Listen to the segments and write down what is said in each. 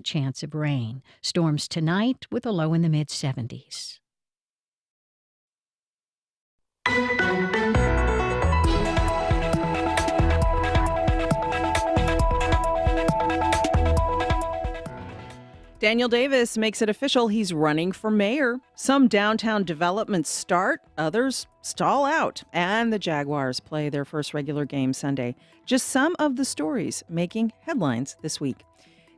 chance of rain. Storms tonight with a low in the mid-70s. Daniel Davis makes it official he's running for mayor. Some downtown developments start, others stall out, and the Jaguars play their first regular game Sunday. Just some of the stories making headlines this week.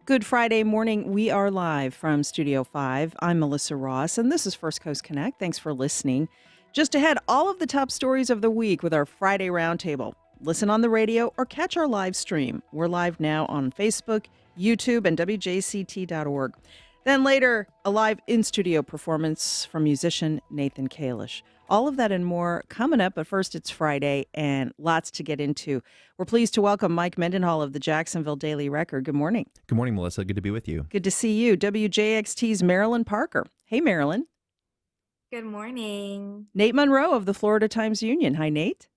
Good Friday morning. We are live from Studio 5. I'm Melissa Ross, and this is First Coast Connect. Thanks for listening. Just ahead, all of the top stories of the week with our Friday Roundtable. Listen on the radio or catch our live stream. We're live now on Facebook, YouTube, and WJCT.org. Then later, a live in-studio performance from musician Nathan Kalish. All of that and more coming up, but first it's Friday and lots to get into. We're pleased to welcome Mike Mendenhall of the Jacksonville Daily Record. Good morning. Good morning, Melissa. Good to be with you. Good to see you. WJXT's Marilyn Parker. Hey, Marilyn. Good morning. Nate Monroe of the Florida Times-Union. Hi, Nate.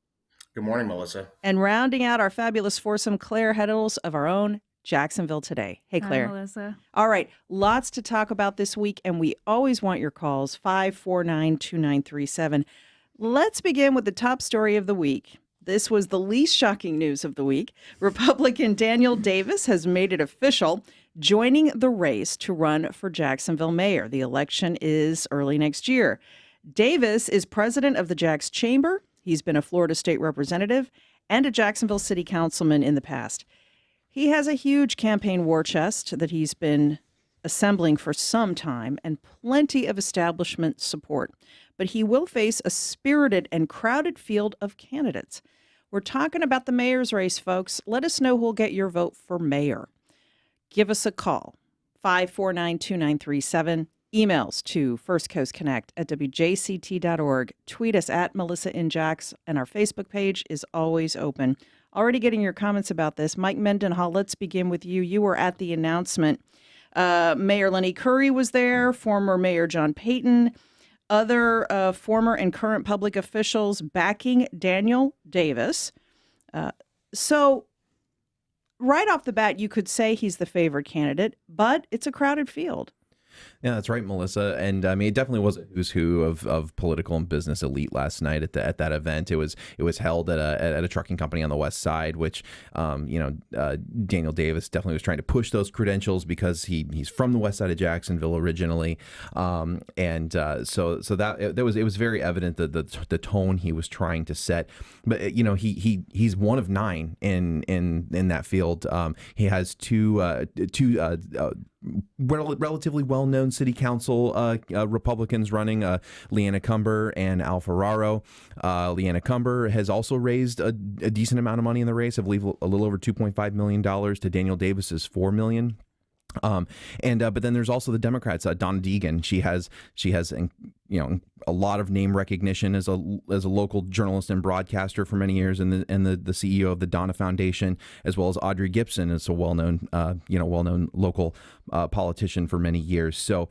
Good morning, Melissa. And rounding out our fabulous foursome, Claire Heddles of our own Jacksonville Today. Hey, Claire. Hi, Melissa. All right. Lots to talk about this week, and we always want your calls, 549-2937. Let's begin with the top story of the week. This was the least shocking news of the week. Republican Daniel Davis has made it official, joining the race to run for Jacksonville mayor. The election is early next year. Davis is president of the Jacks Chamber. He's been a Florida state representative and a Jacksonville city councilman in the past. He has a huge campaign war chest that he's been assembling for some time and plenty of establishment support. But he will face a spirited and crowded field of candidates. We're talking about the mayor's race, folks. Let us know who'll get your vote for mayor. Give us a call, 549-2937. Emails to firstcoastconnect@wjct.org. Tweet us at Melissa in Jacks, and our Facebook page is always open. Already getting your comments about this. Mike Mendenhall, let's begin with you. You were at the announcement. Mayor Lenny Curry was there, former Mayor John Payton, other former and current public officials backing Daniel Davis. So right off the bat, you could say he's the favored candidate, but it's a crowded field. Yeah, that's right, Melissa. And I mean, it definitely was a who's who of political and business elite last night at that event. It was held at a trucking company on the west side, which Daniel Davis definitely was trying to push those credentials because he's from the west side of Jacksonville originally, so that it was very evident that the tone he was trying to set. But he's one of nine in that field. He has two relatively well-known city council Republicans running, Leanna Cumber and Al Ferraro. Leanna Cumber has also raised a decent amount of money in the race. I believe a little over $2.5 million to Daniel Davis's $4 million. But then there's also the Democrats, Donna Deegan. She has a lot of name recognition as a local journalist and broadcaster for many years, and the CEO of the Donna Foundation, as well as Audrey Gibson is a well-known local politician for many years. So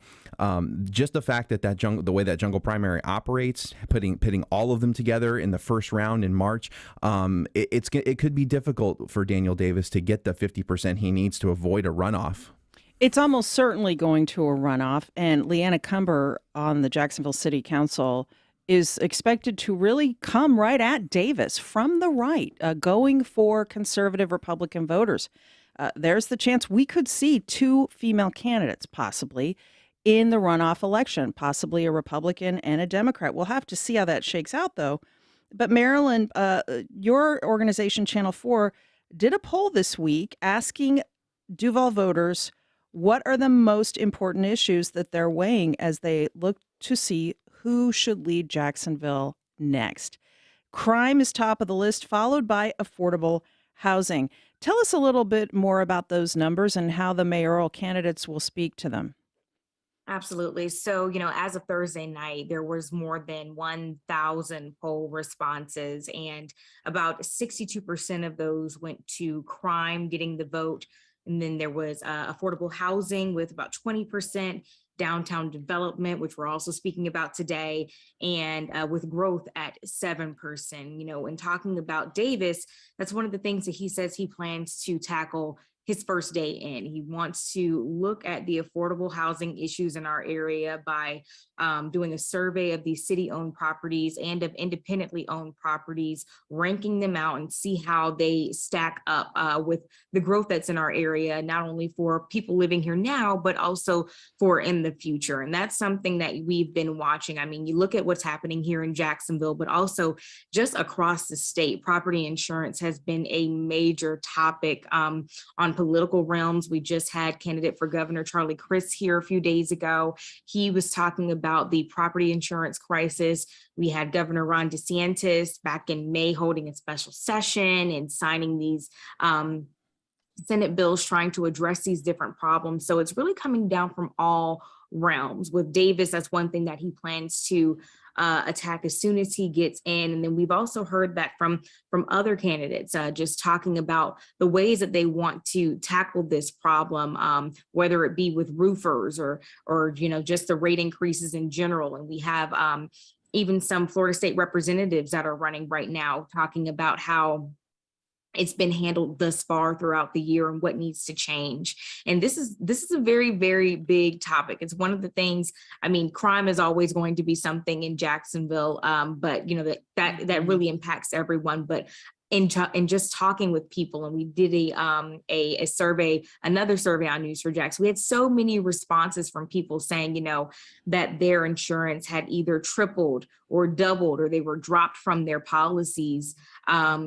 just the fact that the way that jungle primary operates, pitting all of them together in the first round in March, it could be difficult for Daniel Davis to get the 50% he needs to avoid a runoff. It's almost certainly going to a runoff, and Leanna Cumber on the Jacksonville City Council is expected to really come right at Davis from the right, going for conservative Republican voters. There's the chance we could see two female candidates possibly in the runoff election, possibly a Republican and a Democrat. We'll have to see how that shakes out, though. But Marilyn, your organization, Channel 4, did a poll this week asking Duval voters what are the most important issues that they're weighing as they look to see who should lead Jacksonville next. Crime is top of the list, followed by affordable housing. Tell us a little bit more about those numbers and how the mayoral candidates will speak to them. Absolutely. So, as of Thursday night, there was more than 1,000 poll responses, and about 62% of those went to crime getting the vote. And then there was affordable housing with about 20%, downtown development, which we're also speaking about today, and with growth at 7%. In talking about Davis, that's one of the things that he says he plans to tackle his first day in. He wants to look at the affordable housing issues in our area by doing a survey of these city-owned properties and of independently owned properties, ranking them out and see how they stack up with the growth that's in our area, not only for people living here now, but also for in the future. And that's something that we've been watching. I mean, you look at what's happening here in Jacksonville, but also just across the state. Property insurance has been a major topic on political realms. We just had candidate for governor Charlie Crist here a few days ago. He was talking about the property insurance crisis. We had Governor Ron DeSantis back in May holding a special session and signing these Senate bills trying to address these different problems. So it's really coming down from all realms. With Davis, that's one thing that he plans to attack as soon as he gets in. And then we've also heard that from other candidates, just talking about the ways that they want to tackle this problem, whether it be with roofers or just the rate increases in general. And we have even some Florida state representatives that are running right now talking about how it's been handled thus far throughout the year and what needs to change. And this is a very, very big topic. It's one of the things, I mean, crime is always going to be something in Jacksonville, but that really impacts everyone. But in just talking with people, and we did a survey, another survey on News4Jax, we had so many responses from people saying, that their insurance had either tripled or doubled, or they were dropped from their policies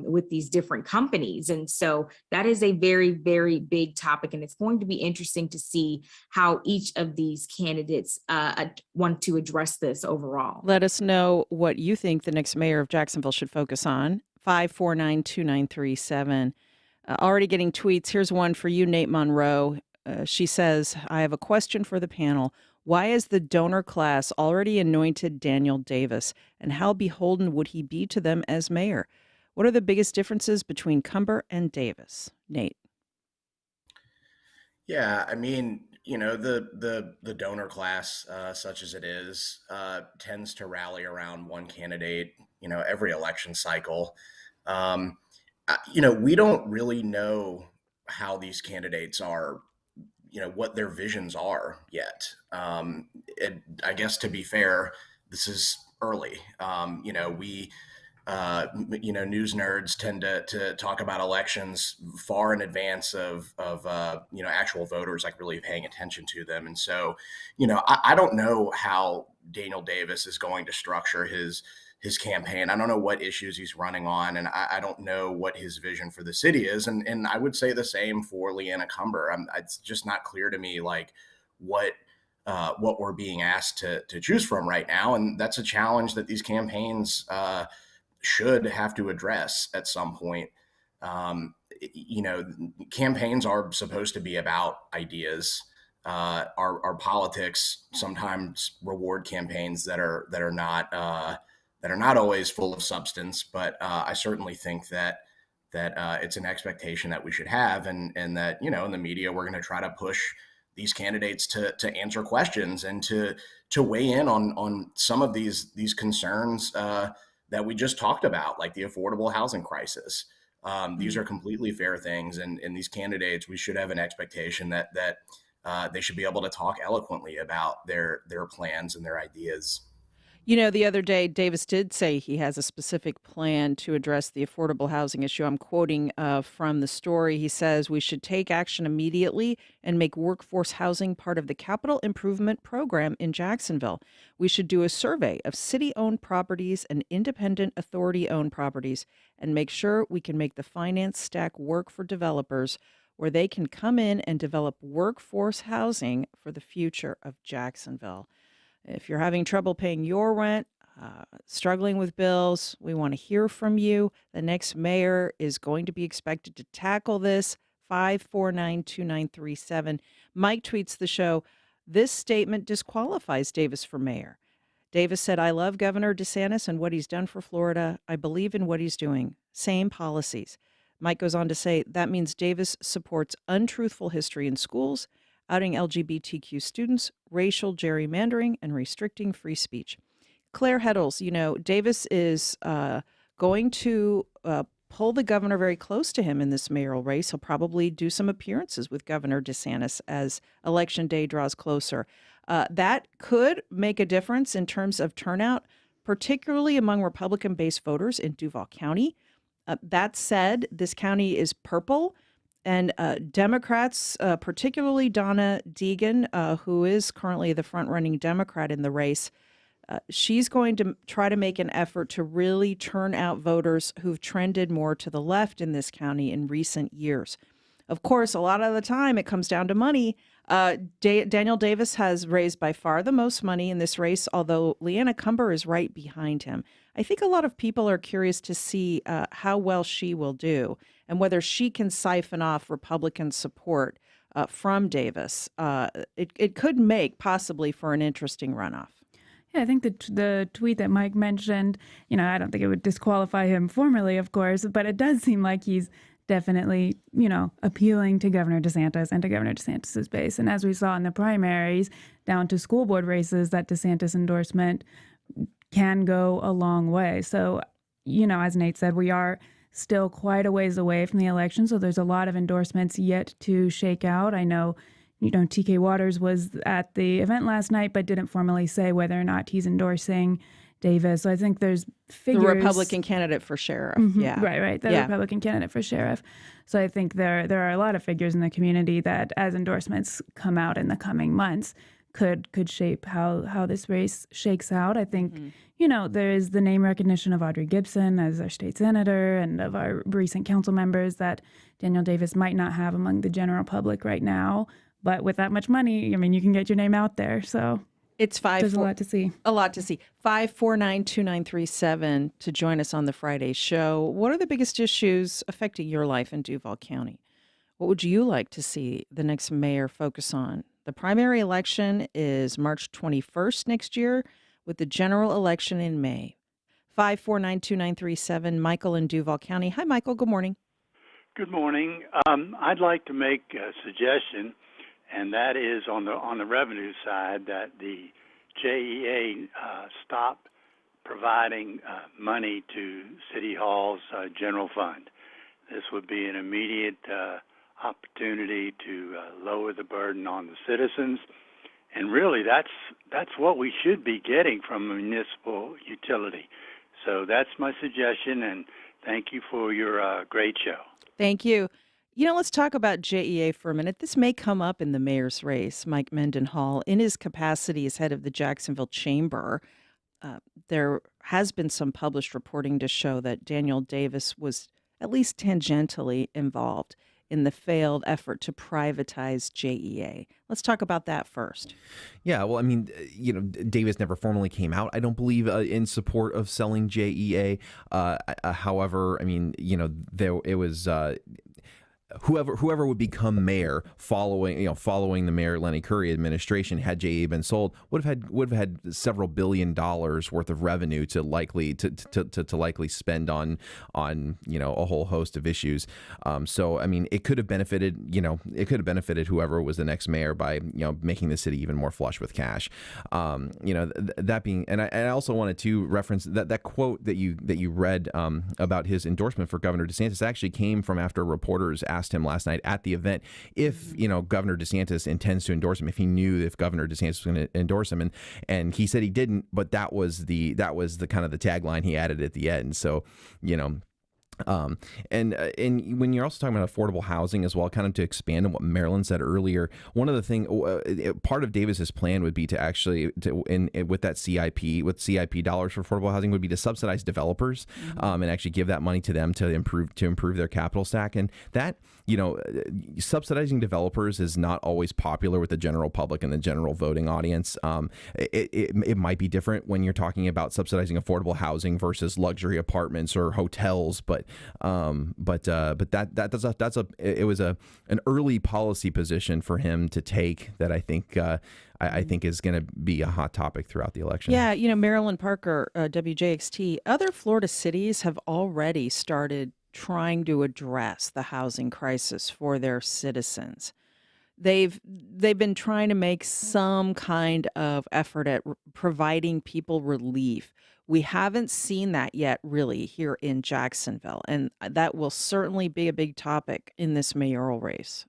with these different companies. And so that is a very, very big topic. And it's going to be interesting to see how each of these candidates want to address this overall. Let us know what you think the next mayor of Jacksonville should focus on. 549-2937. Already getting tweets. Here's one for you, Nate Monroe. She says, I have a question for the panel. Why is the donor class already anointed Daniel Davis? And how beholden would he be to them as mayor? What are the biggest differences between Cumber and Davis? Nate. Yeah, I mean, the donor class, such as it is, tends to rally around one candidate, every election cycle. We don't really know how these candidates are, what their visions are yet. I guess, to be fair, this is early. News nerds tend to talk about elections far in advance of actual voters like really paying attention to them. And so, I don't know how Daniel Davis is going to structure his campaign. I don't know what issues he's running on, and I don't know what his vision for the city is. And I would say the same for Leanna Cumber. It's just not clear to me like what we're being asked to choose from right now. And that's a challenge that these campaigns should have to address at some point. Campaigns are supposed to be about ideas. Our politics sometimes reward campaigns that are not always full of substance. But I certainly think that it's an expectation that we should have, and that in the media we're going to try to push these candidates to answer questions and to weigh in on some of these concerns that we just talked about, like the affordable housing crisis. These are completely fair things, and these candidates, we should have an expectation that they should be able to talk eloquently about their plans and their ideas. The other day, Davis did say he has a specific plan to address the affordable housing issue. I'm quoting from the story. He says, we should take action immediately and make workforce housing part of the capital improvement program in Jacksonville. We should do a survey of city-owned properties and independent authority-owned properties and make sure we can make the finance stack work for developers where they can come in and develop workforce housing for the future of Jacksonville. If you're having trouble paying your rent, struggling with bills, we want to hear from you. The next mayor is going to be expected to tackle this. 549-2937. Mike tweets the show, this statement disqualifies Davis for mayor. Davis said, I love Governor DeSantis and what he's done for Florida. I believe in what he's doing. Same policies. Mike goes on to say, that means Davis supports untruthful history in schools, outing LGBTQ students, racial gerrymandering, and restricting free speech. Claire Heddles, Davis is going to pull the governor very close to him in this mayoral race. He'll probably do some appearances with Governor DeSantis as election day draws closer. That could make a difference in terms of turnout, particularly among Republican-based voters in Duval County. That said, this county is purple, and Democrats, particularly Donna Deegan, who is currently the front-running Democrat in the race, she's going to try to make an effort to really turn out voters who've trended more to the left in this county in recent years. Of course, a lot of the time it comes down to money. Daniel Davis has raised by far the most money in this race, although Leanna Cumber is right behind him. I think a lot of people are curious to see how well she will do and whether she can siphon off Republican support from Davis. It could make possibly for an interesting runoff. Yeah, I think the tweet that Mike mentioned, I don't think it would disqualify him formally, of course, but it does seem like he's definitely, appealing to Governor DeSantis and to Governor DeSantis's base. And as we saw in the primaries, down to school board races, that DeSantis endorsement can go a long way. So, as Nate said, we are still quite a ways away from the election. So there's a lot of endorsements yet to shake out. I know, TK Waters was at the event last night, but didn't formally say whether or not he's endorsing Davis. So I think there's figures. The Republican candidate for sheriff. Mm-hmm. Yeah. Right. The Republican candidate for sheriff. So I think there are a lot of figures in the community that, as endorsements come out in the coming months, could shape how this race shakes out. I think, there is the name recognition of Audrey Gibson as our state senator and of our recent council members that Daniel Davis might not have among the general public right now. But with that much money, you can get your name out there. So it's there's a lot to see. 549-2937 to join us on the Friday show. What are the biggest issues affecting your life in Duval County? What would you like to see the next mayor focus on? The primary election is March 21st next year, with the general election in May. 549-2937, Michael in Duval County. Hi, Michael. Good morning. Good morning. I'd like to make a suggestion, and that is on the revenue side, that the JEA stop providing money to City Hall's general fund. This would be an immediate opportunity to lower the burden on the citizens, and really that's what we should be getting from a municipal utility. So that's my suggestion, and thank you for your great show. Thank you. Let's talk about JEA for a minute. This may come up in the mayor's race. Mike Mendenhall, in his capacity as head of the Jacksonville Chamber, there has been some published reporting to show that Daniel Davis was at least tangentially involved in the failed effort to privatize JEA. Let's talk about that first. Yeah, well, Davis never formally came out, I don't believe, in support of selling JEA. However, it was whoever would become mayor following the Mayor Lenny Curry administration, had JEA been sold, would have had several $1 billion worth of revenue to likely spend on a whole host of issues. So it could have benefited whoever was the next mayor by making the city even more flush with cash. That being, and I also wanted to reference that quote that you read about his endorsement for Governor DeSantis actually came from after reporters asked him last night at the event if Governor DeSantis intends to endorse him, if he knew if Governor DeSantis was going to endorse him, and he said he didn't, but that was the kind of the tagline he added at the end. So and when you're also talking about affordable housing as well, kind of to expand on what Marilyn said earlier, one of the things, part of Davis's plan would be to actually, with CIP dollars for affordable housing, would be to subsidize developers, and actually give that money to them to improve their capital stack. And that, subsidizing developers is not always popular with the general public and the general voting audience. It might be different when you're talking about subsidizing affordable housing versus luxury apartments or hotels, but it was an early policy position for him to take that I think is going to be a hot topic throughout the election. Yeah, Marilyn Parker, WJXT, other Florida cities have already started trying to address the housing crisis for their citizens. they've been trying to make some kind of effort at providing people relief. We haven't seen that yet really here in Jacksonville, and that will certainly be a big topic in this mayoral race.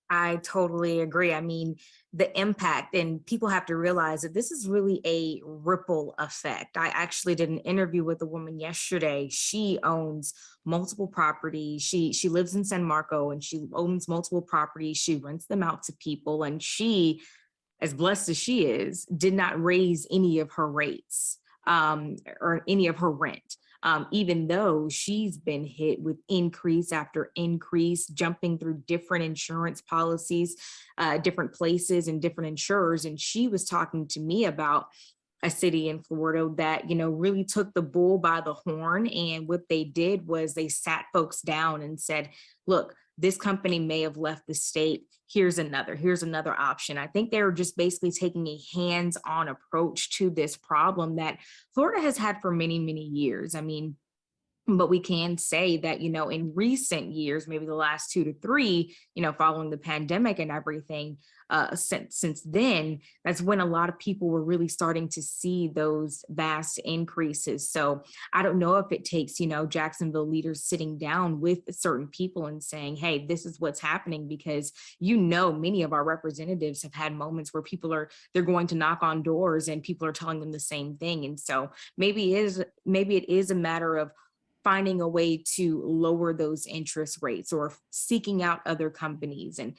I totally agree. I mean, the impact, and people have to realize that this is really a ripple effect. I actually did an interview with a woman yesterday. She owns multiple properties. She lives in San Marco and she owns multiple properties. She rents them out to people, and she, as blessed as she is, did not raise any of her rates or any of her rent. Even though she's been hit with increase after increase, jumping through different insurance policies, different places and different insurers. And she was talking to me about a city in Florida that, really took the bull by the horn. And what they did was they sat folks down and said, look, this company may have left the state. Here's another option. I think they were just basically taking a hands-on approach to this problem that Florida has had for many, many years. I mean, but we can say that, in recent years, maybe the last 2 to 3, following the pandemic and everything, since then, that's when a lot of people were really starting to see those vast increases. So I don't know if it takes, Jacksonville leaders sitting down with certain people and saying, hey, this is what's happening, because, many of our representatives have had moments where they're going to knock on doors and people are telling them the same thing. And so maybe it is a matter of finding a way to lower those interest rates, or seeking out other companies and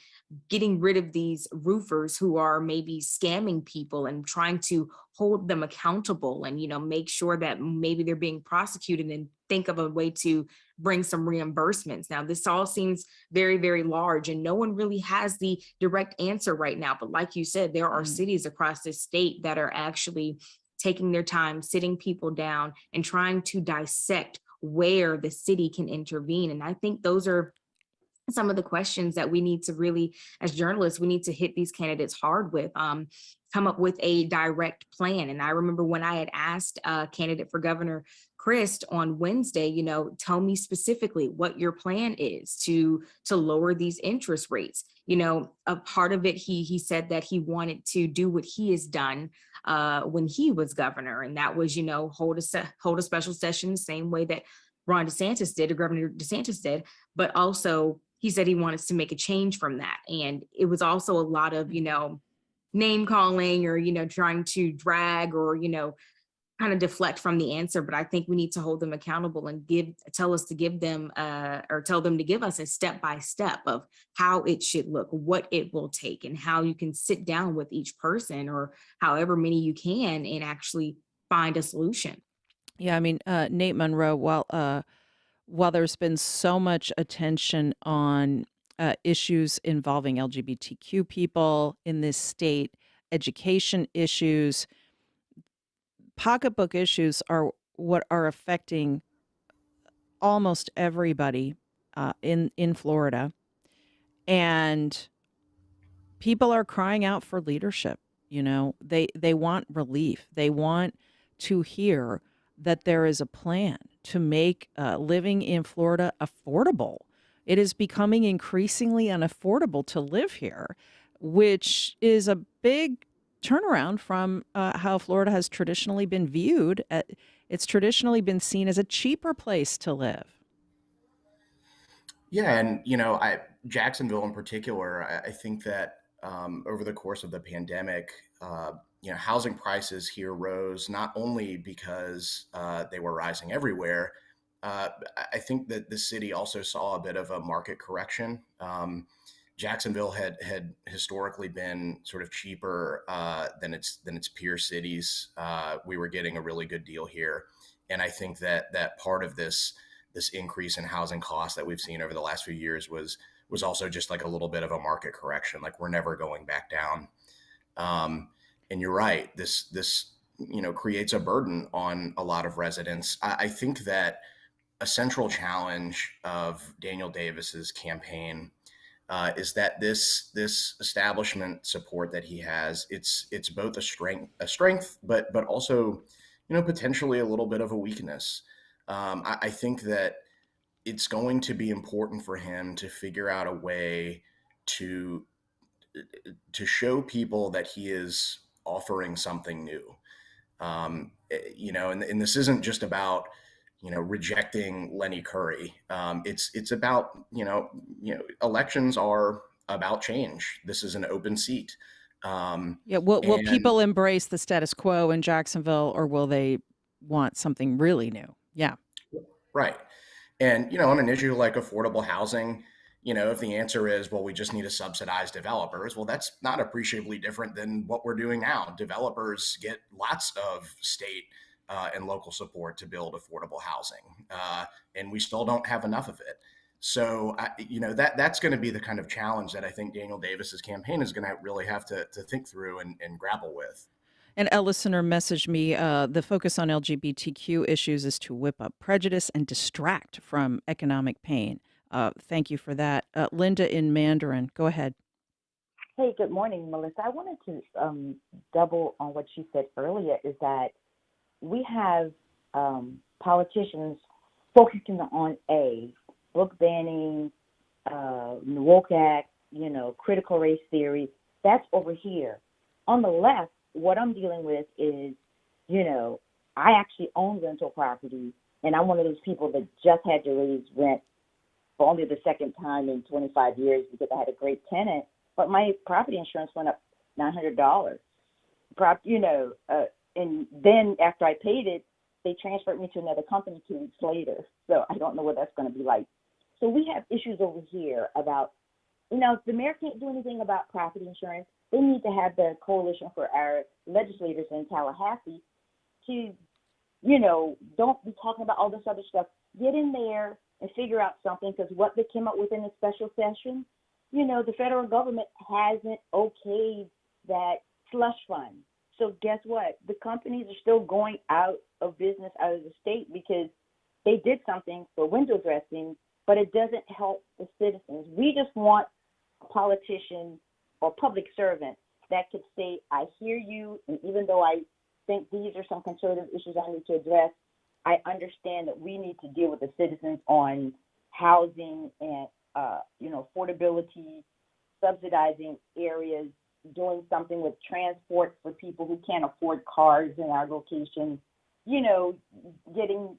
getting rid of these roofers who are maybe scamming people, and trying to hold them accountable and, make sure that maybe they're being prosecuted, and think of a way to bring some reimbursements. Now, this all seems very, very large, and no one really has the direct answer right now. But like you said, there are cities across the state that are actually taking their time, sitting people down and trying to dissect where the city can intervene. And I think those are some of the questions that we need to really, as journalists, we need to hit these candidates hard with, come up with a direct plan. And I remember when I had asked candidate for governor Christ on Wednesday, tell me specifically what your plan is to lower these interest rates. A part of it, he said that he wanted to do what he has done when he was governor, and that was, hold a special session the same way that Ron DeSantis did, or Governor DeSantis did, but also he said he wanted to make a change from that. And it was also a lot of, name calling, or, trying to drag, or, kind of deflect from the answer. But I think we need to hold them accountable and tell them to give us a step by step of how it should look, what it will take, and how you can sit down with each person, or however many you can, and actually find a solution. Yeah, I mean, Nate Monroe, while there's been so much attention on issues involving LGBTQ people in this state, education issues, pocketbook issues are what are affecting almost everybody in Florida. And people are crying out for leadership. They want relief. They want to hear that there is a plan to make living in Florida affordable. It is becoming increasingly unaffordable to live here, which is a big turnaround from how Florida has traditionally been viewed. It's traditionally been seen as a cheaper place to live. Yeah, and Jacksonville in particular, I think that over the course of the pandemic, housing prices here rose not only because they were rising everywhere. I think that the city also saw a bit of a market correction. Jacksonville had historically been sort of cheaper than its peer cities. We were getting a really good deal here, and I think that part of this increase in housing costs that we've seen over the last few years was also just like a little bit of a market correction. Like, we're never going back down. And you're right. This creates a burden on a lot of residents. I think that a central challenge of Daniel Davis's campaign is that this establishment support that he has, it's both a strength, but also potentially a little bit of a weakness. I think that it's going to be important for him to figure out a way to show people that he is offering something new. And this isn't just about rejecting Lenny Curry. It's about elections are about change. This is an open seat. Yeah, will And people embrace the status quo in Jacksonville, or will they want something really new? Yeah. right. And on an issue like affordable housing, if the answer is, well, we just need to subsidize developers, well, that's not appreciably different than what we're doing now. Developers get lots of state and local support to build affordable housing, and we still don't have enough of it. So, that's going to be the kind of challenge that I think Daniel Davis's campaign is going to really have to think through and grapple with. And a listener messaged me, the focus on LGBTQ issues is to whip up prejudice and distract from economic pain. Thank you for that. Linda in Mandarin, go ahead. Hey, good morning, Melissa. I wanted to double on what you said earlier, is that we have politicians focusing on book banning, woke act, critical race theory. That's over here. On the left, what I'm dealing with is, I actually own rental property, and I'm one of those people that just had to raise rent for only the second time in 25 years because I had a great tenant, but my property insurance went up $900. And then after I paid it, they transferred me to another company 2 weeks later. So I don't know what that's going to be like. So we have issues over here about, if the mayor can't do anything about property insurance, they need to have the coalition for our legislators in Tallahassee to, don't be talking about all this other stuff. Get in there and figure out something, because what they came up with in the special session, the federal government hasn't okayed that slush fund. So guess what? The companies are still going out of business out of the state because they did something for window dressing, but it doesn't help the citizens. We just want a politician or public servant that could say, I hear you, and even though I think these are some conservative issues I need to address, I understand that we need to deal with the citizens on housing and, affordability, subsidizing areas, doing something with transport for people who can't afford cars in our locations, getting,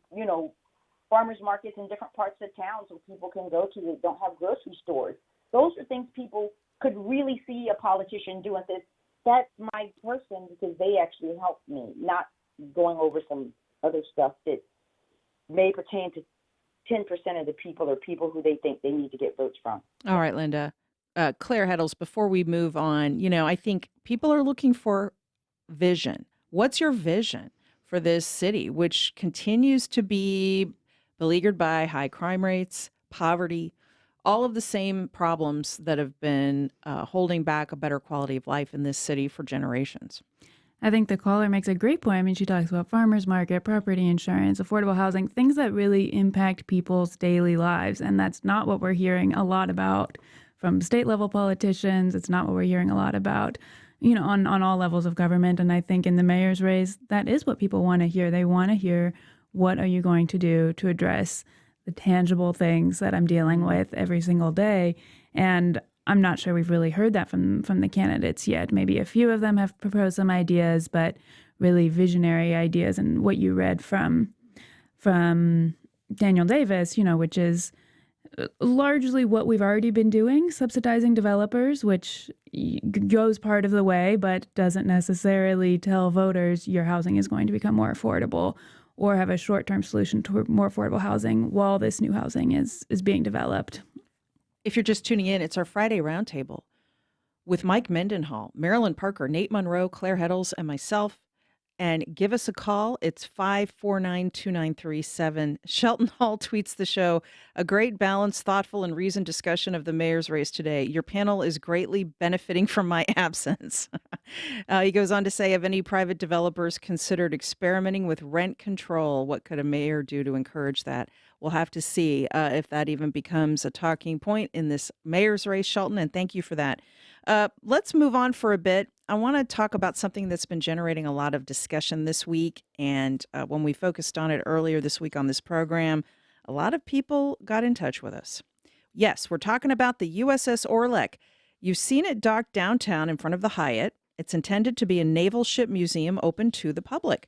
farmers markets in different parts of town so people can go to that don't have grocery stores. Those are things people could really see a politician doing. This. That's my person, because they actually helped me, not going over some other stuff that may pertain to 10% of the people or people who they think they need to get votes from. All right, Linda. Claire Heddles, before we move on, I think people are looking for vision. What's your vision for this city, which continues to be beleaguered by high crime rates, poverty, all of the same problems that have been holding back a better quality of life in this city for generations? I think the caller makes a great point. I mean, she talks about farmers market, property insurance, affordable housing, things that really impact people's daily lives. And that's not what we're hearing a lot about from state level politicians. It's not what we're hearing a lot about, on all levels of government. And I think in the mayor's race, that is what people want to hear. They want to hear, what are you going to do to address the tangible things that I'm dealing with every single day? And I'm not sure we've really heard that from the candidates yet. Maybe a few of them have proposed some ideas, but really visionary ideas. And what you read from Daniel Davis, which is largely what we've already been doing, subsidizing developers, which goes part of the way, but doesn't necessarily tell voters your housing is going to become more affordable or have a short-term solution to more affordable housing while this new housing is being developed. If you're just tuning in, it's our Friday Roundtable with Mike Mendenhall, Marilyn Parker, Nate Monroe, Claire Heddles, and myself. And give us a call. It's 549-2937. Shelton Hall tweets the show, a great, balanced, thoughtful, and reasoned discussion of the mayor's race today. Your panel is greatly benefiting from my absence. He goes on to say, have any private developers considered experimenting with rent control? What could a mayor do to encourage that? We'll have to see if that even becomes a talking point in this mayor's race, Shelton, and thank you for that. Let's move on for a bit. I want to talk about something that's been generating a lot of discussion this week. And when we focused on it earlier this week on this program, a lot of people got in touch with us. Yes, we're talking about the USS Orleck You've seen it docked downtown in front of the Hyatt. It's intended to be a naval ship museum open to the public.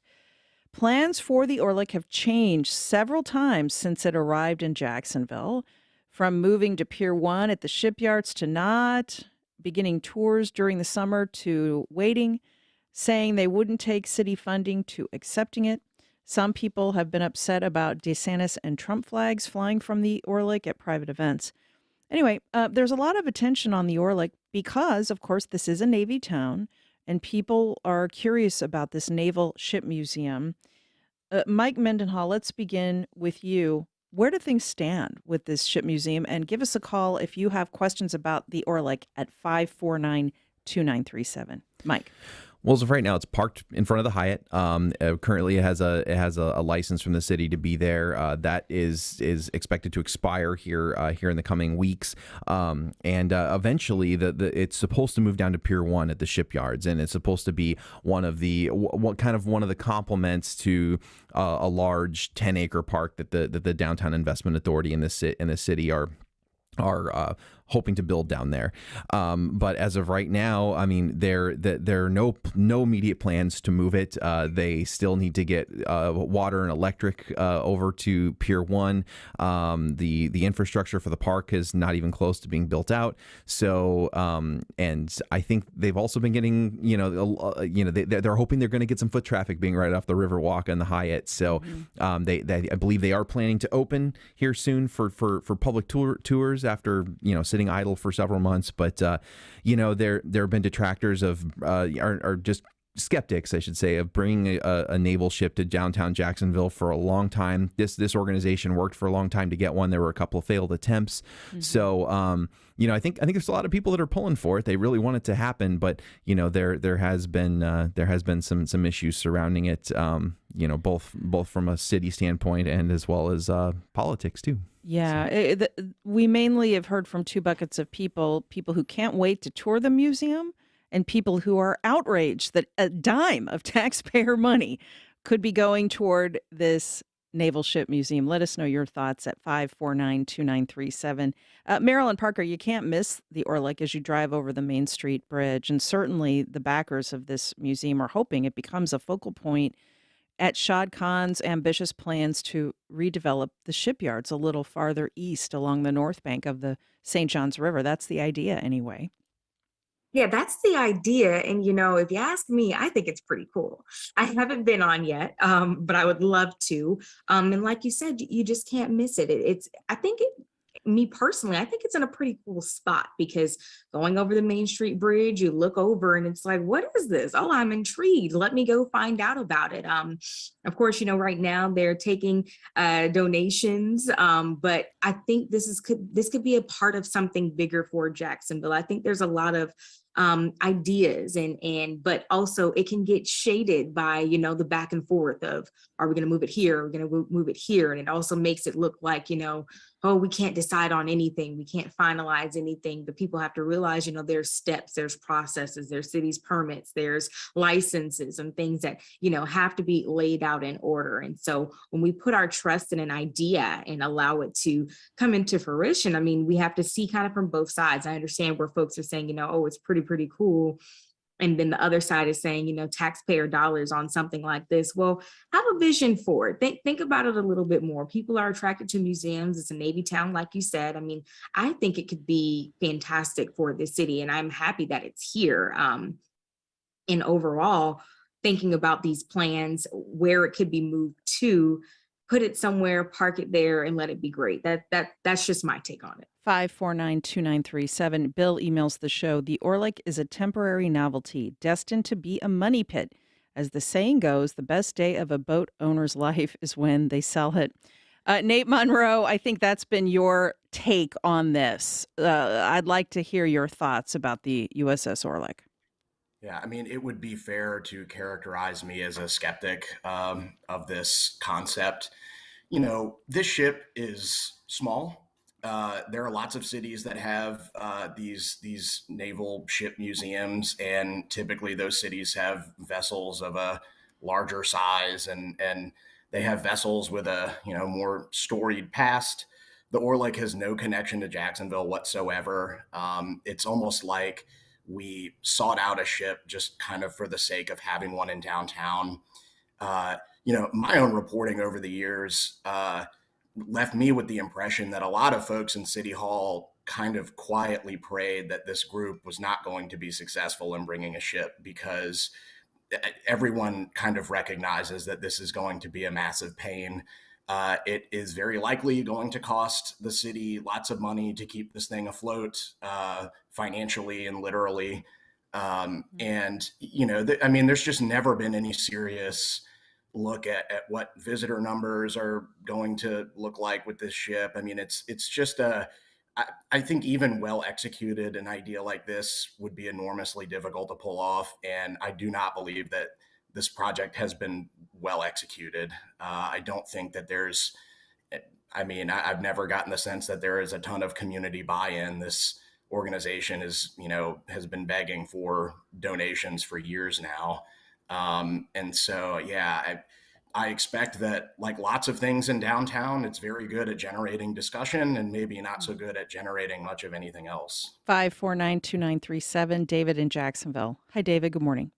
Plans for the Orlick have changed several times since it arrived in Jacksonville, from moving to Pier 1 at the shipyards to not, beginning tours during the summer to waiting, saying they wouldn't take city funding to accepting it. Some people have been upset about DeSantis and Trump flags flying from the Orlick at private events. Anyway, there's a lot of attention on the Orlick because, of course, this is a Navy town, and people are curious about this naval ship museum. Mike Mendenhall, let's begin with you. Where do things stand with this ship museum? And give us a call if you have questions about the Orlick at 549-2937. Mike. Well, as of right now, it's parked in front of the Hyatt. Currently, it has a license from the city to be there. That is expected to expire here in the coming weeks. And eventually, it's supposed to move down to Pier 1 at the shipyards, and it's supposed to be one of the complements to a large 10-acre park that the Downtown Investment Authority in the city are hoping to build down there. But as of right now, I mean, there are no immediate plans to move it. They still need to get water and electric over to Pier 1. The infrastructure for the park is not even close to being built out. So, and I think they've also been getting, they're hoping they're going to get some foot traffic being right off the Riverwalk and the Hyatt. So, I believe they are planning to open here soon for public tours after, sitting idle for several months, but there have been detractors of are just skeptics, I should say, of bringing a naval ship to downtown Jacksonville for a long time. This organization worked for a long time to get one. There were a couple of failed attempts. So I think there's a lot of people that are pulling for it. They really want it to happen, but there has been some issues surrounding it. Both from a city standpoint and as well as politics too. Yeah, we mainly have heard from two buckets of people who can't wait to tour the museum and people who are outraged that a dime of taxpayer money could be going toward this naval ship museum. Let us know your thoughts at 549-2937. Marilyn Parker, you can't miss the Orlick as you drive over the Main Street Bridge, and certainly the backers of this museum are hoping it becomes a focal point at Shad Khan's ambitious plans to redevelop the shipyards a little farther east along the north bank of the St. Johns River. That's the idea anyway. Yeah, that's the idea. And, if you ask me, I think it's pretty cool. I haven't been on yet, but I would love to. And like you said, you just can't miss it. Me personally, I think it's in a pretty cool spot because going over the Main Street Bridge, you look over and it's like, what is this? Oh, I'm intrigued. Let me go find out about it. Of course, right now they're taking donations, but I think this could be a part of something bigger for Jacksonville. I think there's a lot of ideas but also it can get shaded by, the back and forth of, are we going to move it here? Are we going to move it here? And it also makes it look like, oh, we can't decide on anything. We can't finalize anything. But people have to realize, there's steps, there's processes, there's cities permits, there's licenses and things that, have to be laid out in order. And so when we put our trust in an idea and allow it to come into fruition, I mean, we have to see kind of from both sides. I understand where folks are saying, oh, it's pretty cool. And then the other side is saying, taxpayer dollars on something like this. Well, have a vision for it. Think about it a little bit more. People are attracted to museums. It's a Navy town, like you said. I mean, I think it could be fantastic for the city, and I'm happy that it's here. And overall, thinking about these plans, where it could be moved to, put it somewhere, park it there, and let it be great. That's just my take on it. 549-2937. Bill emails the show, the Orlick is a temporary novelty destined to be a money pit. As the saying goes, the best day of a boat owner's life is when they sell it. Nate Monroe, I think that's been your take on this. I'd like to hear your thoughts about the USS Orlick. Yeah, I mean, it would be fair to characterize me as a skeptic of this concept. This ship is small. There are lots of cities that have these naval ship museums, and typically those cities have vessels of a larger size, and they have vessels with a more storied past. the Orlick has no connection to Jacksonville whatsoever. It's almost like we sought out a ship just kind of for the sake of having one in downtown. My own reporting over the years left me with the impression that a lot of folks in City Hall kind of quietly prayed that this group was not going to be successful in bringing a ship, because everyone kind of recognizes that this is going to be a massive pain. It is very likely going to cost the city lots of money to keep this thing afloat, financially and literally. There's just never been any serious look at what visitor numbers are going to look like with this ship. I mean, it's just I think even well executed, an idea like this would be enormously difficult to pull off. And I do not believe that this project has been well executed. I don't think that I've never gotten the sense that there is a ton of community buy-in. This organization has been begging for donations for years now. I expect that, like lots of things in downtown, it's very good at generating discussion and maybe not so good at generating much of anything else. 5492937, David in Jacksonville. Hi, David. Good morning.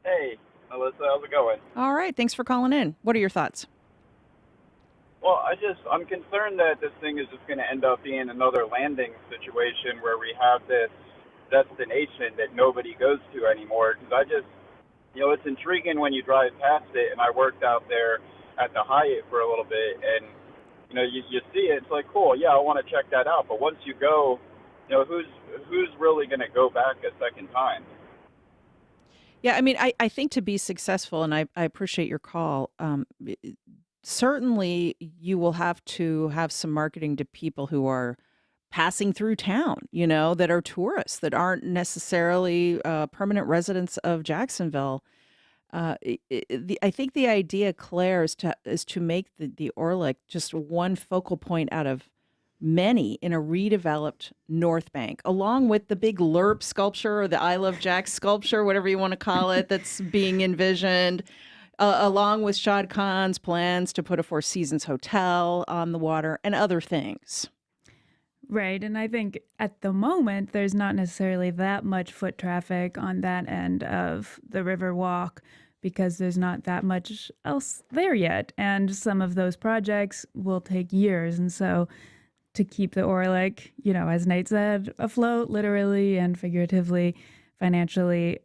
Hey, Melissa, how's it going? All right. Thanks for calling in. What are your thoughts? Well, I'm concerned that this thing is just going to end up being another landing situation where we have this destination that nobody goes to anymore. Because it's intriguing when you drive past it, and I worked out there at the Hyatt for a little bit, and, you see it, it's like, cool, yeah, I want to check that out. But once you go, who's really going to go back a second time? Yeah, I mean, I think to be successful, and I appreciate your call, certainly you will have to have some marketing to people who are passing through town, that are tourists, that aren't necessarily permanent residents of Jacksonville. I think the idea, Claire, is to make the Orlick just one focal point out of many in a redeveloped North Bank, along with the big LERP sculpture, or the I Love Jack sculpture, whatever you want to call it, that's being envisioned, along with Shad Khan's plans to put a Four Seasons hotel on the water and other things. Right. And I think at the moment, there's not necessarily that much foot traffic on that end of the River Walk because there's not that much else there yet. And some of those projects will take years. And so to keep the Orlick, as Nate said, afloat literally and figuratively, financially,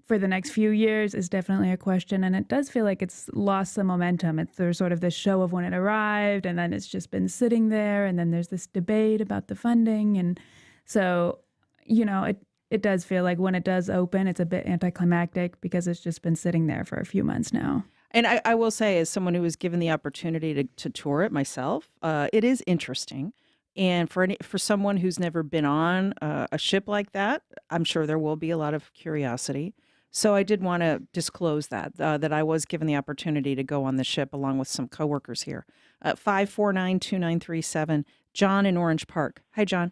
for the next few years is definitely a question. And it does feel like it's lost some momentum. There's sort of this show of when it arrived, and then it's just been sitting there. And then there's this debate about the funding. And so, it does feel like when it does open, it's a bit anticlimactic because it's just been sitting there for a few months now. And I will say, as someone who was given the opportunity to tour it myself, it is interesting. And for someone who's never been on a ship like that, I'm sure there will be a lot of curiosity. So I did want to disclose that I was given the opportunity to go on the ship along with some coworkers here. 5492937, John in Orange Park. Hi, John.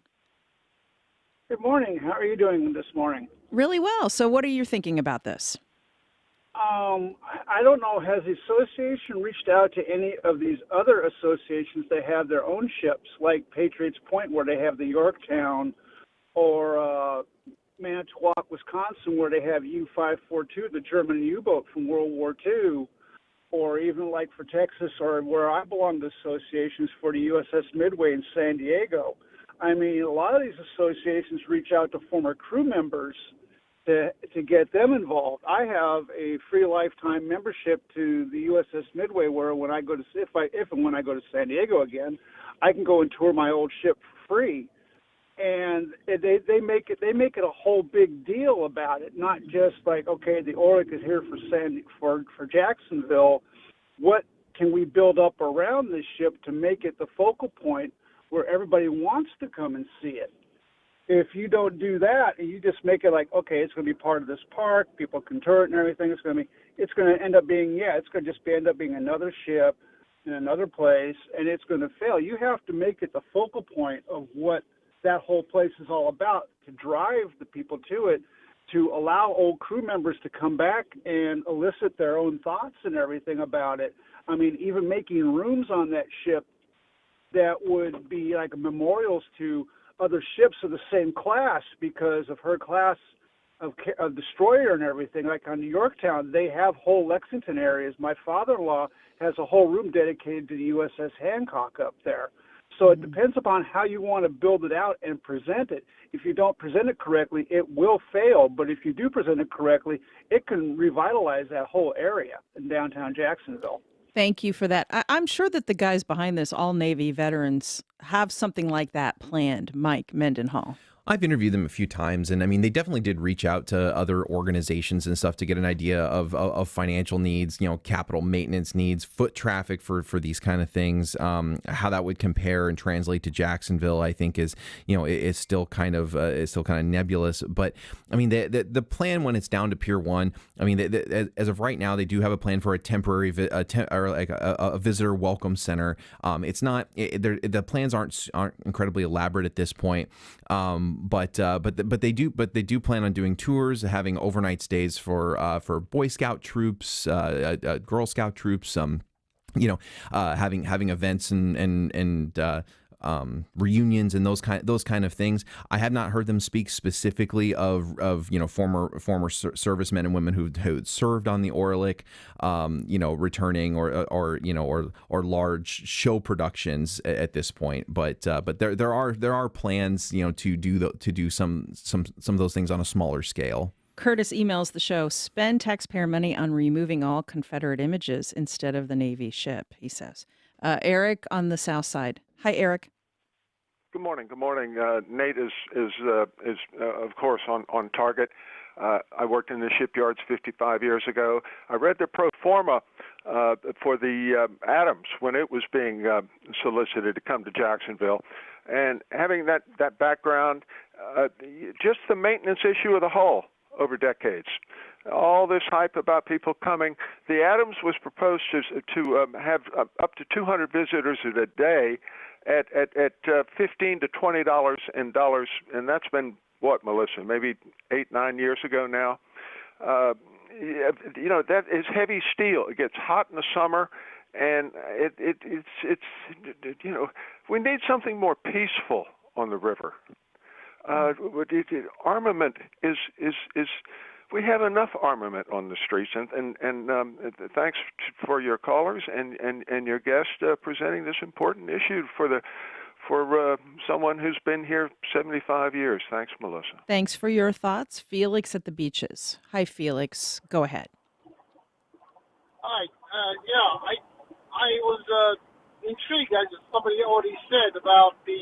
Good morning. How are you doing this morning? Really well. So what are you thinking about this? I don't know. Has the association reached out to any of these other associations that have their own ships, like Patriots Point, where they have the Yorktown, or Manitowoc, Wisconsin, where they have U-542, the German U-boat from World War II, or even like for Texas, or where I belong to associations for the USS Midway in San Diego. I mean, a lot of these associations reach out to former crew members to get them involved. I have a free lifetime membership to the USS Midway, where when I go to if and when I go to San Diego again, I can go and tour my old ship for free. And they make it a whole big deal about it, not just like, okay, the Orlick is here for Jacksonville. What can we build up around this ship to make it the focal point where everybody wants to come and see it? If you don't do that and you just make it like, okay, it's going to be part of this park, people can tour it and everything, it's going to end up being end up being another ship in another place, and it's going to fail. You have to make it the focal point of what that whole place is all about, to drive the people to it, to allow old crew members to come back and elicit their own thoughts and everything about it. I mean, even making rooms on that ship that would be like memorials to other ships of the same class because of her class of destroyer and everything. Like on Yorktown, they have whole Lexington areas. My father-in-law has a whole room dedicated to the USS Hancock up there. So it depends upon how you want to build it out and present it. If you don't present it correctly, it will fail. But if you do present it correctly, it can revitalize that whole area in downtown Jacksonville. Thank you for that. I'm sure that the guys behind this, all Navy veterans, have something like that planned. Mike Mendenhall. I've interviewed them a few times, and I mean, they definitely did reach out to other organizations and stuff to get an idea of financial needs, capital maintenance needs, foot traffic for these kind of things. How that would compare and translate to Jacksonville, I think is still kind of nebulous. But I mean, the plan when it's down to Pier 1, I mean, as of right now, they do have a plan for a temporary a visitor welcome center. It's not the plans aren't incredibly elaborate at this point. But they do plan on doing tours, having overnight stays for Boy Scout troops, Girl Scout troops, having events and reunions and those kind of things. I have not heard them speak specifically of former servicemen and women who served on the Orlick, returning or large show productions at this point. But there are plans to do some of those things on a smaller scale. Curtis emails the show, spend taxpayer money on removing all Confederate images instead of the Navy ship, he says. Eric on the south side. Hi, Eric. Good morning. Good morning. Nate is of course on target. I worked in the shipyards 55 years ago. I read the pro forma for the Adams when it was being solicited to come to Jacksonville, and having that background, just the maintenance issue of the hull over decades. All this hype about people coming. The Adams was proposed to have up to 200 visitors a day at $15 to $20 in dollars, and that's been what, Melissa? Maybe 8-9 years ago now. That is heavy steel. It gets hot in the summer, and it's we need something more peaceful on the river. Armament is we have enough armament on the streets, and thanks for your callers and your guest presenting this important issue for someone who's been here 75 years. Thanks, Melissa. Thanks for your thoughts. Felix at the beaches. Hi, Felix. Go ahead. Hi. I was intrigued, as somebody already said, about the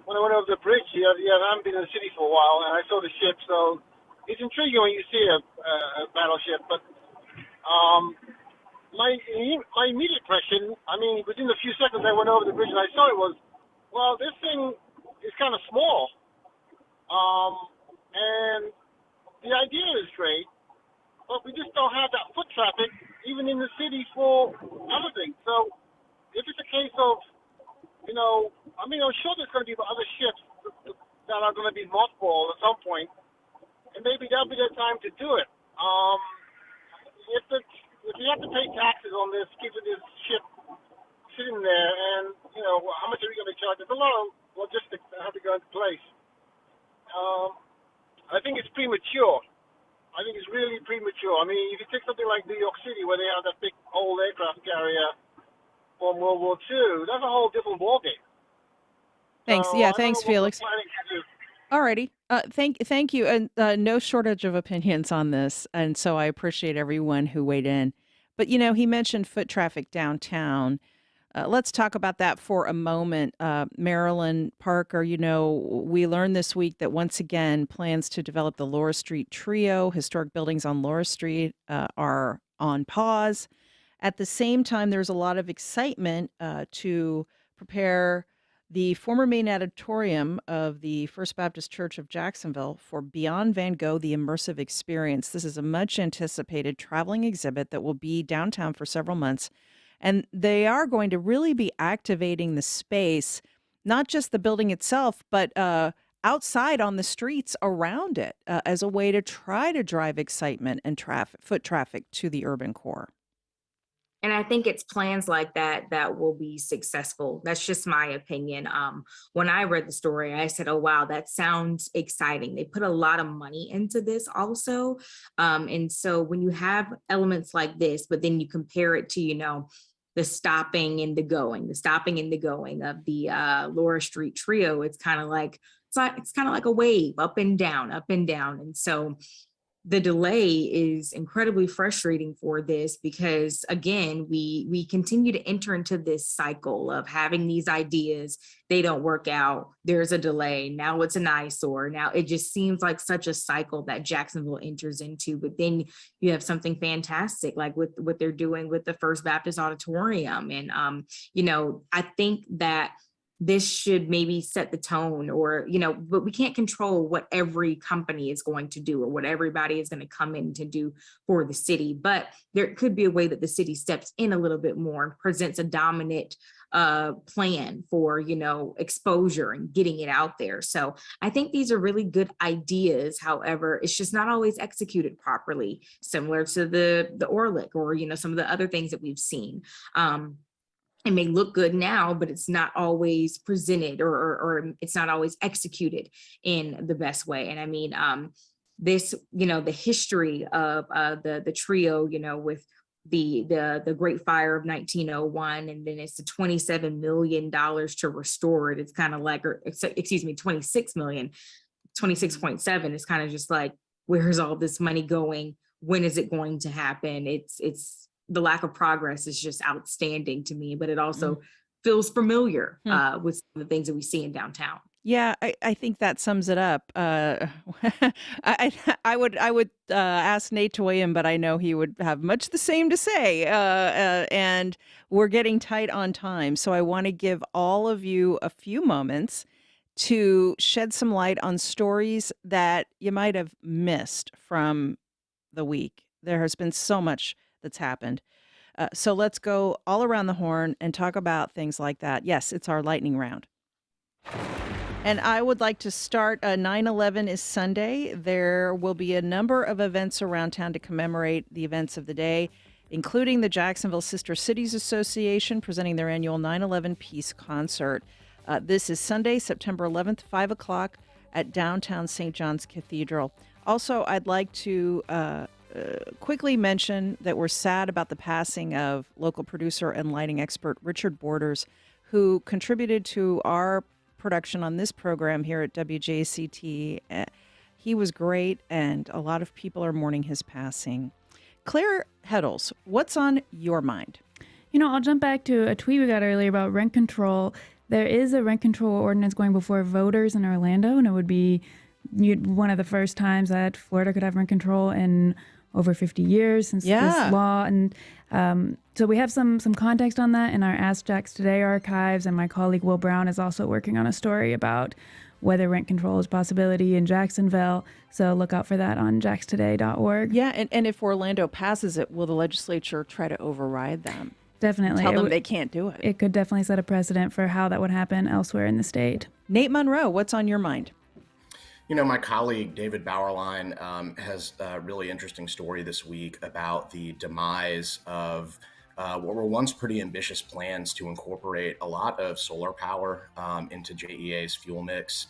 when I went over the bridge. I haven't been in the city for a while, and I saw the ship, so it's intriguing when you see a battleship. But my immediate impression, within a few seconds I went over the bridge and I saw it was, well, this thing is kind of small, and the idea is great, but we just don't have that foot traffic even in the city for other things. So if it's a case of, I'm sure there's going to be other ships that are going to be mothballed at some point, and maybe that'll be the time to do it. If you have to pay taxes on this, keeping this ship sitting there, and how much are we going to charge? There's a lot of logistics that have to go into place. I think it's premature. I think it's really premature. If you take something like New York City, where they have that big old aircraft carrier from World War II, that's a whole different ballgame. Thanks. So Thanks, Felix. All righty. Thank you. And no shortage of opinions on this. And so I appreciate everyone who weighed in. But, he mentioned foot traffic downtown. Let's talk about that for a moment. Marilyn Parker, we learned this week that once again, plans to develop the Laura Street Trio, historic buildings on Laura Street, are on pause. At the same time, there's a lot of excitement to prepare the former main auditorium of the First Baptist Church of Jacksonville for Beyond Van Gogh, the Immersive Experience. This is a much anticipated traveling exhibit that will be downtown for several months. And they are going to really be activating the space, not just the building itself, but outside on the streets around it as a way to try to drive excitement and foot traffic to the urban core. And I think it's plans like that that will be successful. That's just my opinion. When I read the story, I said, oh, wow, that sounds exciting. They put a lot of money into this also. And so when you have elements like this, but then you compare it to, the stopping and the going of the Laura Street Trio, it's kind of like a wave, up and down, up and down. And so the delay is incredibly frustrating for this because, again, we continue to enter into this cycle of having these ideas. They don't work out. There's a delay. Now it's an eyesore. Now it just seems like such a cycle that Jacksonville enters into. But then you have something fantastic like with what they're doing with the First Baptist Auditorium. And, I think that this should maybe set the tone but we can't control what every company is going to do or what everybody is going to come in to do for the city. But there could be a way that the city steps in a little bit more and presents a dominant plan for, exposure and getting it out there. So I think these are really good ideas. However, it's just not always executed properly, similar to the Orlick or, some of the other things that we've seen. It may look good now, but it's not always presented or it's not always executed in the best way. And I mean, this, the history of the trio, with the Great Fire of 1901, and then it's the $27 million to restore it. It's kind of like, 26 million, 26.7 is kind of just like, where's all this money going? When is it going to happen? It's the lack of progress is just outstanding to me, but it also feels familiar with some of the things that we see in downtown. Yeah, I think that sums it up. I would ask Nate to weigh in, but I know he would have much the same to say. And we're getting tight on time, so I want to give all of you a few moments to shed some light on stories that you might have missed from the week. There has been so much that's happened. So let's go all around the horn and talk about things like that. Yes, it's our lightning round. And I would like to start. 9/11 is Sunday. There will be a number of events around town to commemorate the events of the day, including the Jacksonville Sister Cities Association presenting their annual 9/11 Peace Concert. This is Sunday, September 11th, 5 o'clock at downtown St. John's Cathedral. Also, I'd like to quickly mention that we're sad about the passing of local producer and lighting expert Richard Borders, who contributed to our production on this program here at WJCT. He was great, and a lot of people are mourning his passing. Claire Heddles, what's on your mind? I'll jump back to a tweet we got earlier about rent control. There is a rent control ordinance going before voters in Orlando, and it would be one of the first times that Florida could have rent control in over 50 years since this law. And so we have some context on that in our Ask Jax Today archives. And my colleague Will Brown is also working on a story about whether rent control is a possibility in Jacksonville. So look out for that on jaxtoday.org. Yeah, and if Orlando passes it, will the legislature try to override them? Definitely. Tell them they can't do it. It could definitely set a precedent for how that would happen elsewhere in the state. Nate Monroe, what's on your mind? My colleague David Bauerlein has a really interesting story this week about the demise of what were once pretty ambitious plans to incorporate a lot of solar power into JEA's fuel mix.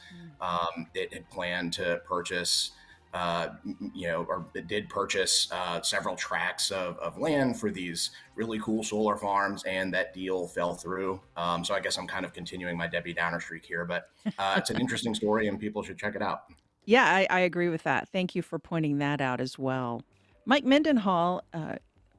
It had planned to purchase, or it did purchase several tracts of land for these really cool solar farms, and that deal fell through. So I guess I'm kind of continuing my Debbie Downer streak here, but it's an interesting story and people should check it out. Yeah, I agree with that. Thank you for pointing that out as well. Mike Mendenhall,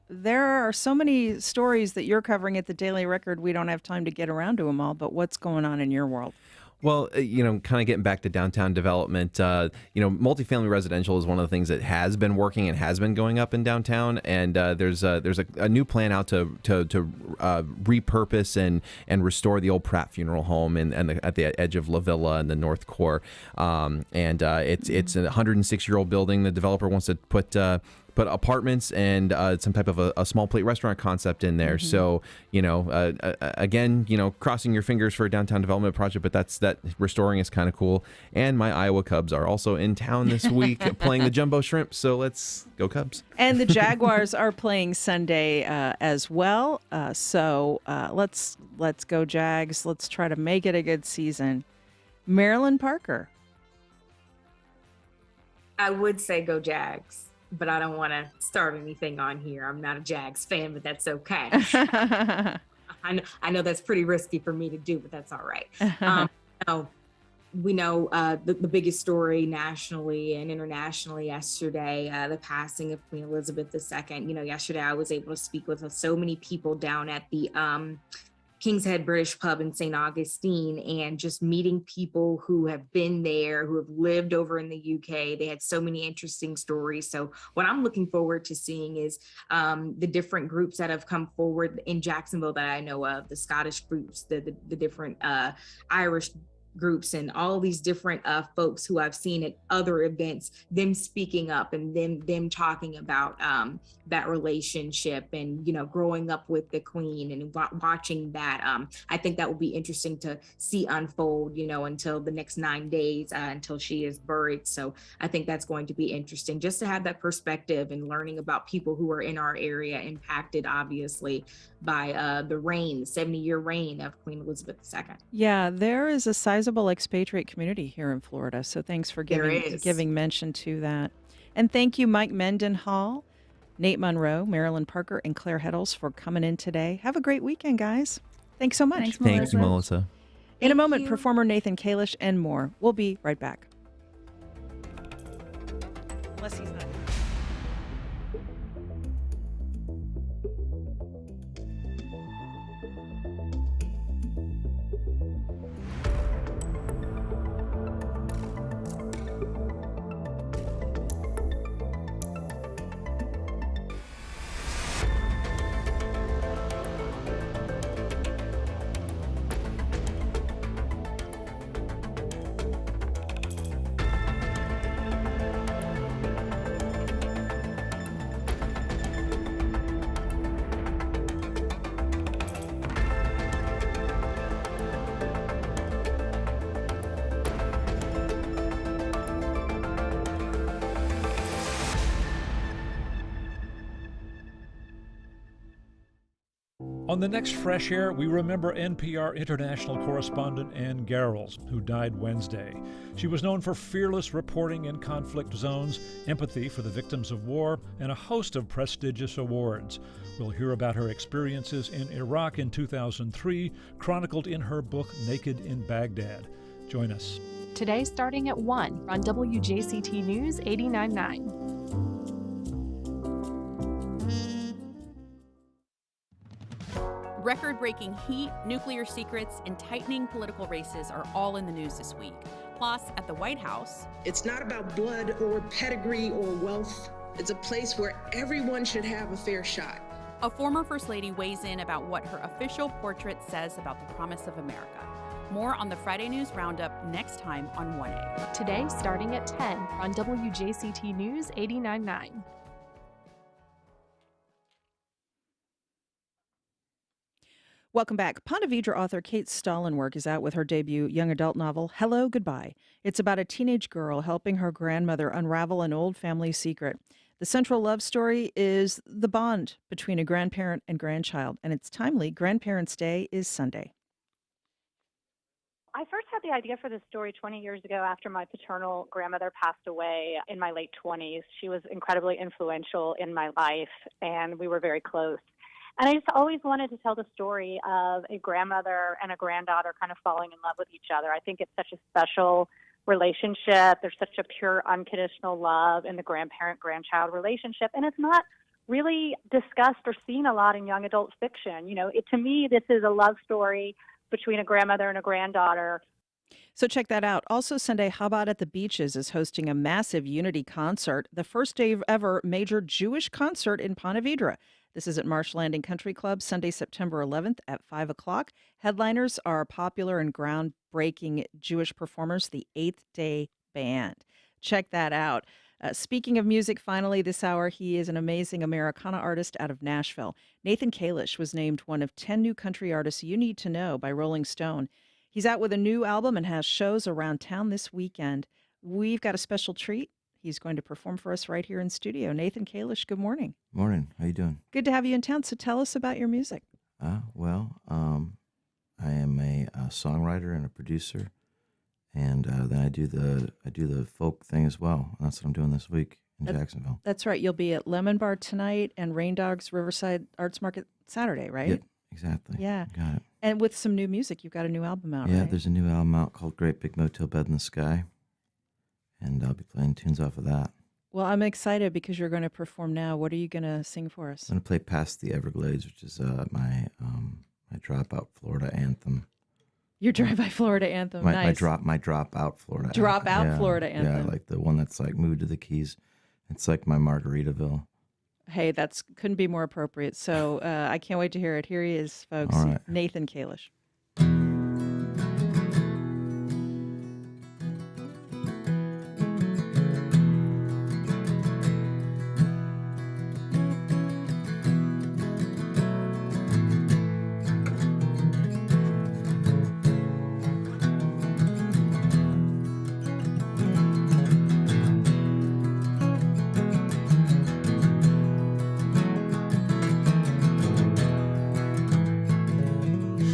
there are so many stories that you're covering at the Daily Record. We don't have time to get around to them all, but what's going on in your world? Well, kind of getting back to downtown development, multifamily residential is one of the things that has been working and has been going up in downtown. And there's a new plan out to repurpose and restore the old Pratt Funeral Home at the edge of La Villa and the North Core. It's a 106-year-old building. The developer wants to put put apartments and some type of a small plate restaurant concept in there. So, again, crossing your fingers for a downtown development project, but that restoring is kind of cool. And my Iowa Cubs are also in town this week playing the Jumbo Shrimp. So let's go Cubs. And the Jaguars are playing Sunday as well. So let's go Jags. Let's try to make it a good season. Marilyn Parker. I would say go Jags, but I don't want to start anything on here. I'm not a Jags fan, but that's okay. I know that's pretty risky for me to do, but that's all right. We know the biggest story nationally and internationally yesterday, the passing of Queen Elizabeth II. Yesterday I was able to speak with so many people down at the King's Head British Pub in St. Augustine, and just meeting people who have been there, who have lived over in the UK. They had so many interesting stories. So what I'm looking forward to seeing is the different groups that have come forward in Jacksonville that I know of, the Scottish groups, the different Irish groups, and all these different folks who I've seen at other events, them speaking up and them talking about that relationship and, growing up with the Queen and watching that. I think that will be interesting to see unfold, until the next 9 days, until she is buried. So I think that's going to be interesting just to have that perspective and learning about people who are in our area impacted, obviously, by the 70-year reign of Queen Elizabeth II. Yeah, there is a sizable expatriate community here in Florida. So thanks for giving mention to that. And thank you, Mike Mendenhall, Nate Monroe, Marilyn Parker, and Claire Heddles for coming in today. Have a great weekend, guys. Thanks so much. Thank you, Melissa. In a moment, performer Nathan Kalish and more. We'll be right back. Unless he's not. On the next Fresh Air, we remember NPR international correspondent Ann Garrels, who died Wednesday. She was known for fearless reporting in conflict zones, empathy for the victims of war, and a host of prestigious awards. We'll hear about her experiences in Iraq in 2003, chronicled in her book Naked in Baghdad. Join us. Today starting at 1 on WJCT News 89.9. Record-breaking heat, nuclear secrets, and tightening political races are all in the news this week. Plus, at the White House, it's not about blood or pedigree or wealth. It's a place where everyone should have a fair shot. A former First Lady weighs in about what her official portrait says about the promise of America. More on the Friday News Roundup next time on 1A. Today starting at 10 on WJCT News 89.9. Welcome back. Pontevedra author Kate Stollenwerk is out with her debut young adult novel, Hello, Goodbye. It's about a teenage girl helping her grandmother unravel an old family secret. The central love story is the bond between a grandparent and grandchild, and it's timely. Grandparents' Day is Sunday. I first had the idea for this story 20 years ago after my paternal grandmother passed away in my late 20s. She was incredibly influential in my life, and we were very close. And I just always wanted to tell the story of a grandmother and a granddaughter kind of falling in love with each other. I think it's such a special relationship. There's such a pure, unconditional love in the grandparent-grandchild relationship. And it's not really discussed or seen a lot in young adult fiction. To me, this is a love story between a grandmother and a granddaughter. So check that out. Also Sunday, Chabad at the Beaches is hosting a massive unity concert, the first day ever major Jewish concert in Pontevedra. This is at Marsh Landing Country Club, Sunday, September 11th at 5 o'clock. Headliners are popular and groundbreaking Jewish performers, the Eighth Day Band. Check that out. Speaking of music, finally this hour, he is an amazing Americana artist out of Nashville. Nathan Kalish was named one of 10 new country artists you need to know by Rolling Stone. He's out with a new album and has shows around town this weekend. We've got a special treat. He's going to perform for us right here in studio. Nathan Kalish, good morning. Morning. How you doing? Good to have you in town. So tell us about your music. I am a songwriter and a producer, and then I do the folk thing as well. And that's what I'm doing this week in Jacksonville. That's right. You'll be at Lemon Bar tonight and Rain Dogs Riverside Arts Market Saturday, right? Yep, exactly. Yeah. Got it. And with some new music. You've got a new album out, Yeah, right? there's a new album out called Great Big Motel Bed in the Sky, and I'll be playing tunes off of that. Well, I'm excited because you're going to perform now. What are you going to sing for us? I'm going to play Past the Everglades, which is my Dropout Florida anthem. Your Drive by Florida anthem. Nice. My Dropout Florida Florida anthem. Yeah, like the one that's like moved to the Keys. It's like my Margaritaville. Hey, that's couldn't be more appropriate. So I can't wait to hear it. Here he is, folks. All right. Nathan Kalish.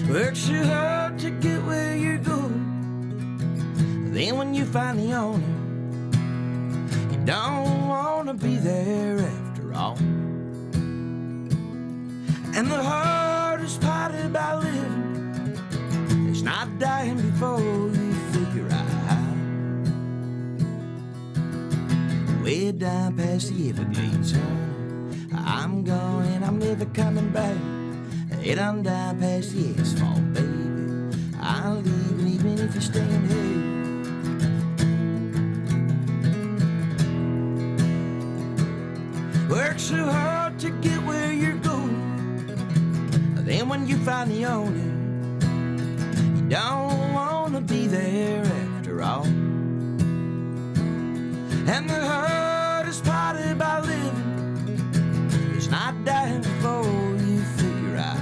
Work so hard to get where you're going. Then when you find the owner, you don't want to be there after all. And the hardest part about living is not dying before you figure out. Way down past the Everglades, honey, I'm going, I'm never coming back. Head on down past the asphalt, baby. I'll leave, even if you're staying here. Work so hard to get where you're going. Then when you find the owner, you don't want to be there after all. And the hardest part about living is not dying before you figure out.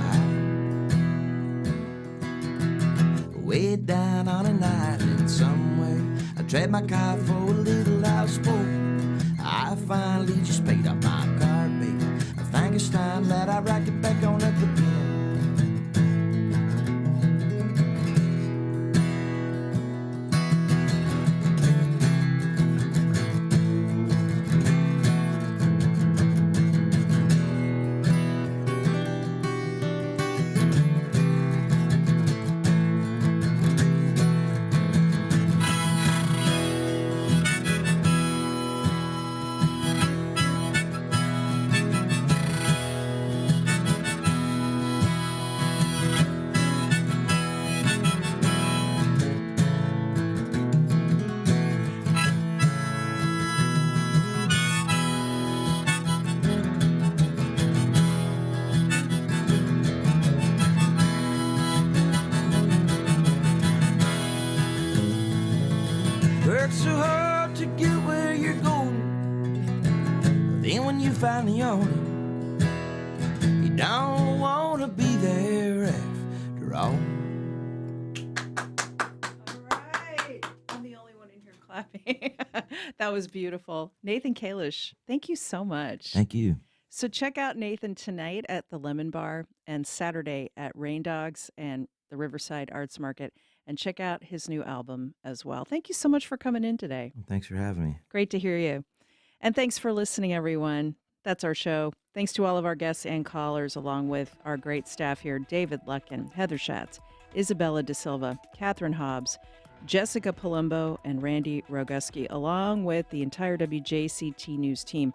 Way down on an island somewhere, I drive my car for a little houseboat. I finally just paid off my car, baby. I think it's time that I rock it back on up again. Work so hard to get where you're going. Then when you find the owner, you don't want to be there after all. I'm the only one in here clapping. That was beautiful. Nathan Kalish, thank you so much. Thank you. So check out Nathan tonight at the Lemon Bar and Saturday at Rain Dogs and the Riverside Arts Market. And check out his new album as well. Thank you so much for coming in today. Thanks for having me. Great to hear you. And thanks for listening, everyone. That's our show. Thanks to all of our guests and callers, along with our great staff here, David Luckin, Heather Schatz, Isabella De Silva, Catherine Hobbs, Jessica Palumbo, and Randy Roguski, along with the entire WJCT News team.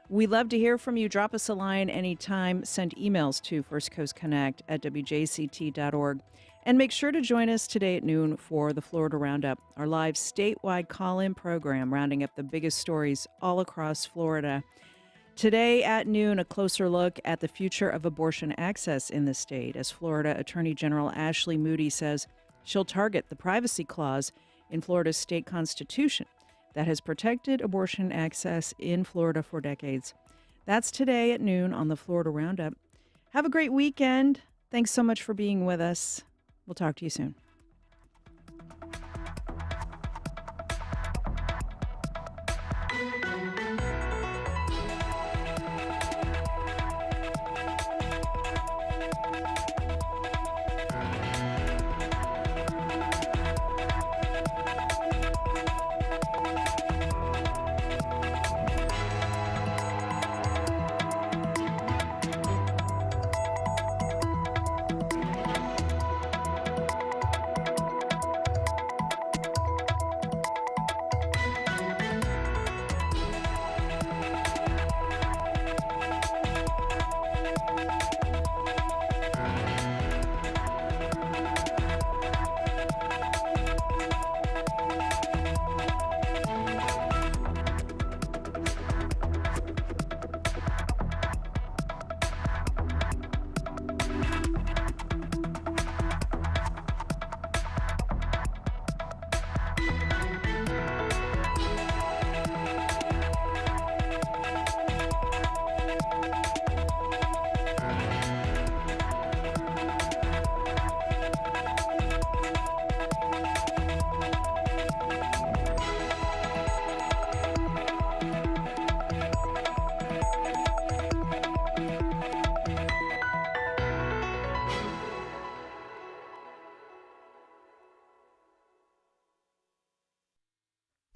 We love to hear from you. Drop us a line anytime. Send emails to firstcoastconnect@wjct.org. And make sure to join us today at noon for the Florida Roundup, our live statewide call-in program rounding up the biggest stories all across Florida. Today at noon, a closer look at the future of abortion access in the state, as Florida Attorney General Ashley Moody says she'll target the privacy clause in Florida's state constitution. that has protected abortion access in Florida for decades. That's today at noon on the Florida Roundup. Have a great weekend. Thanks so much for being with us. We'll talk to you soon.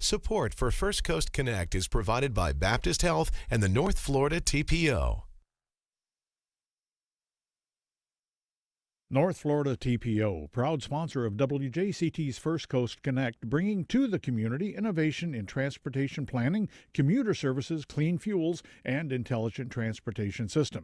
Support for First Coast Connect is provided by Baptist Health and the North Florida TPO. North Florida TPO, proud sponsor of WJCT's First Coast Connect, bringing to the community innovation in transportation planning, commuter services, clean fuels, and intelligent transportation systems.